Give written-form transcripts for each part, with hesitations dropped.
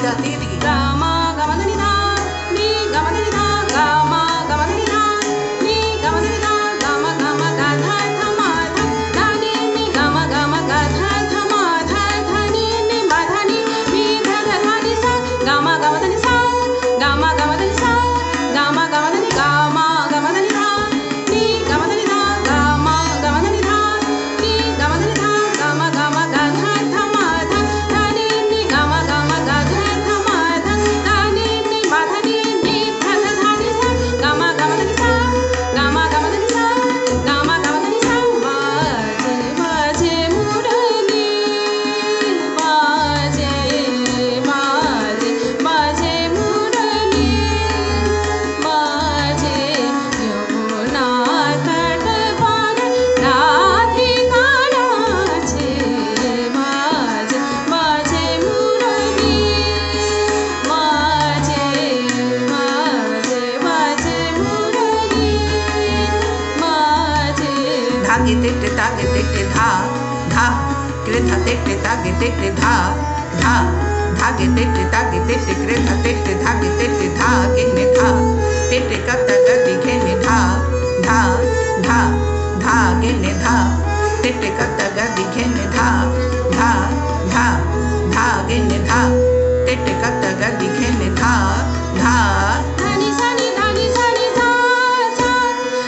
धा धी धी गा मा गा मा धा नि धा नि गा मा धा नि धा गा मा गा मा धा नि धा नि गा मा धा नि धा गा मा गा धा मा धा धा नि गा मा गा धा मा धा नि मा धा नि धा धा नि सा गा मा गा मा धा नि सा गा मा गा मा धा नि सा गा मा गा मा धा नि गा मा गा मा धा नि धा नि गा मा धा नि धा गा मा गा मा धा नि धा नि गा मा धा नि धा गा मा गा मा धा मा धा धा नि गा मा गा मा धा मा धा धा नि मा धा नि धा धा धा नि सा गा मा गा मा धा नि सा गा मा गा मा धा नि सा गा मा गा मा धा नि सा बाजे बाजे मुरली बाजे बाजे बाजे मुरली बाजे यमुना तट पर राधिका नाचे बाजे बाजे मुरली बाजे बाजे बाजे मुरली बाजे धागे तिट्टे तागे तिट्टे धा धा कृथा तिट्टे तागे तिट्टे धा धा धागे तिट्टे तागे तिट्टे कृथा तिट्टे धागे तिट्टे धा गिन्ने धा तिट्टे कत्ता गति घेने धा धा धा धा गिन्ने धा तिट्टे कत्ता गति घेने धा धा धा धा गिन्ने धा तिट्टे कत्ता गति घेने धा धा धनि सनि सा सा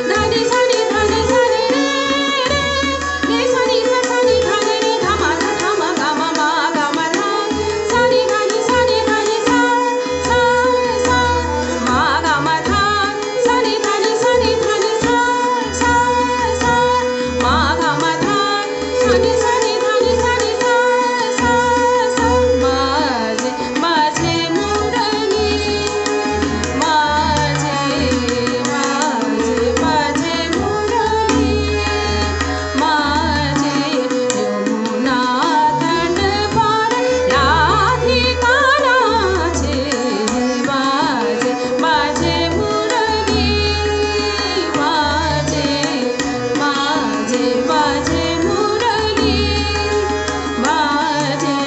धनि सनि रे रे सनि सा सनि धनि रे धा मा गा मा गा मा धा सनि धनि सा सा मा गा मा धा सनि धनि सा सा मा गा मा धा सनि धनि सा बाजे बाजे मुरली बाजे बाजे बाजे मुरली बाजे यमुना तट पर राधिका नाचे बाजे बाजे मुरली बाजे बाजे बाजे मुरली बाजे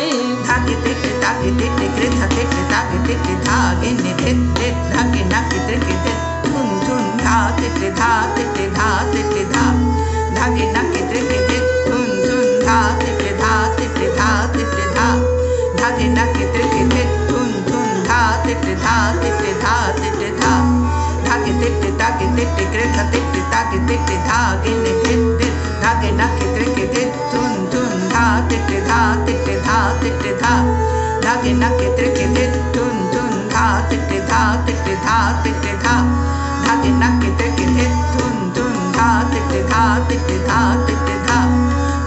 धागे तिट्टे तागे तिट्टे कृथा तिट्टे तागे तिट्टे धा गिन्ने धित धित धागे नाके त्रिके धित धुन धुन धा तिट्टे धा तिट्टे धा तिट्टे धा धागे नाके त्रिके धित धुन धुन धा तिट्टे धा तिट्टे धा तिट्टे धा धागे नाके त्रिके धित धुन धुन धा तिट्टे धा तिट्टे धा तिट्टे धा धागे तिट्टे तागे तिट्टे कृथा तिट्टे तागे तिट्टे धा गिन्ने धित धित धागे नाके त्रिके धित धुन धुन धा तिट्टे धा तिट्टे धा तिट्टे धा धागे नाके त्रिके धित धुन धुन धा तिट्टे धा तिट्टे धा तिट्टे धा धागे नाके त्रिके धित धुन धुन धा तिट्टे धा तिट्टे धा तिट्टे धा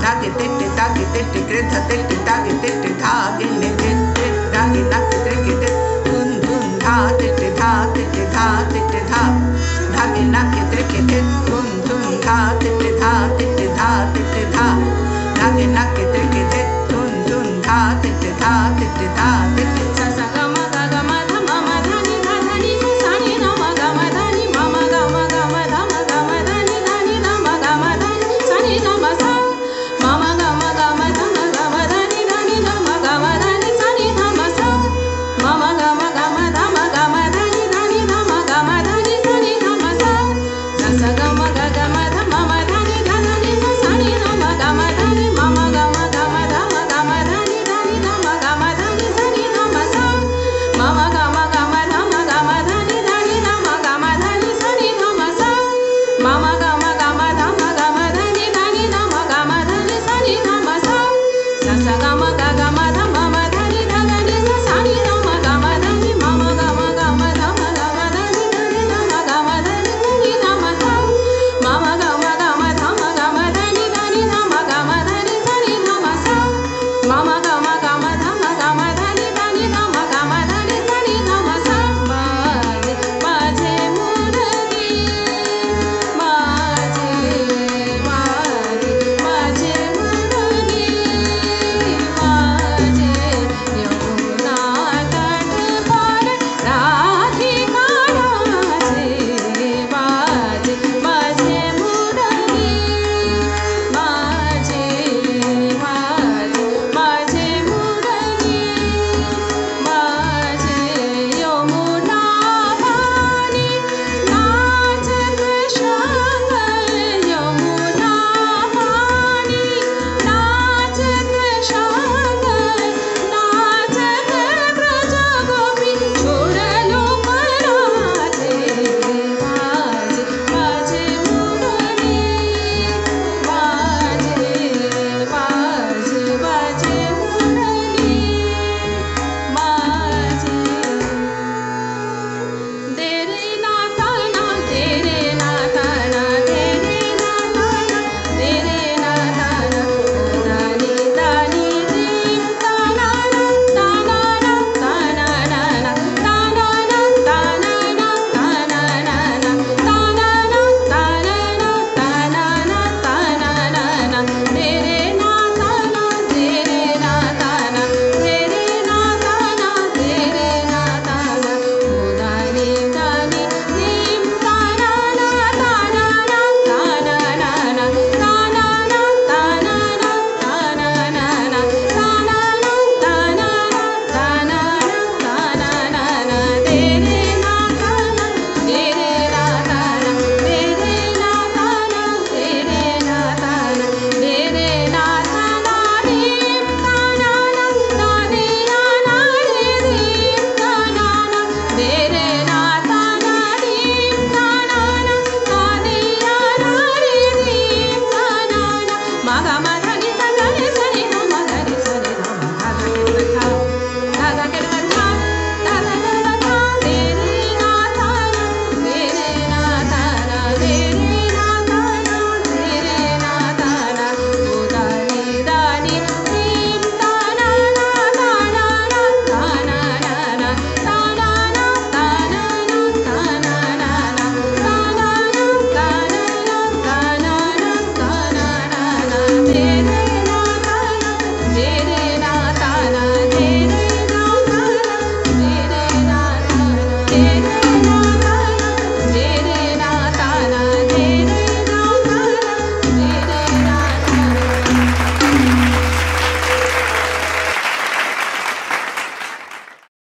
धागे तिट्टे तागे तिट्टे कृथा तिट्टे तागे तिट्टे धा गिन्ने धित धित धागे नाके त्रिके धित धुन धुन धा तिट्टे धा तिट्टे धा तिट्टे धा धागे नाके त्रिके धित धुन धुन धा तिट्टे धा तिट्टे धा तिट्टे धा धागे नाके त्रिके धित धुन धुन धा तिट्टे धा तिट्टे धा तिट्टे सा सा गा मा गा मा धा मा धा नि सा सा नि ना मा गा मा धा नि मा गा मा धा मा धा नि ना मा गा मा धा नि सा नि ना मा सा मा गा मा धा मा धा नि ना मा गा मा धा नि सा नि ना मा सा मा गा मा धा मा धा नि ना मा गा मा धा नि सा नि ना मा सा सा गा मा धा मा धा नि सा सा नि ना मा गा मा धा नि मा गा मा धा मा धा नि ना मा गा मा धा नि सा नि ना मा सा मा गा मा धा मा धा नि ना मा गा मा धा नि सा नि ना मा सा मा गा मा धा मा धा नि ना मा गा मा धा नि सा नि ना मा सा सा गा मा धा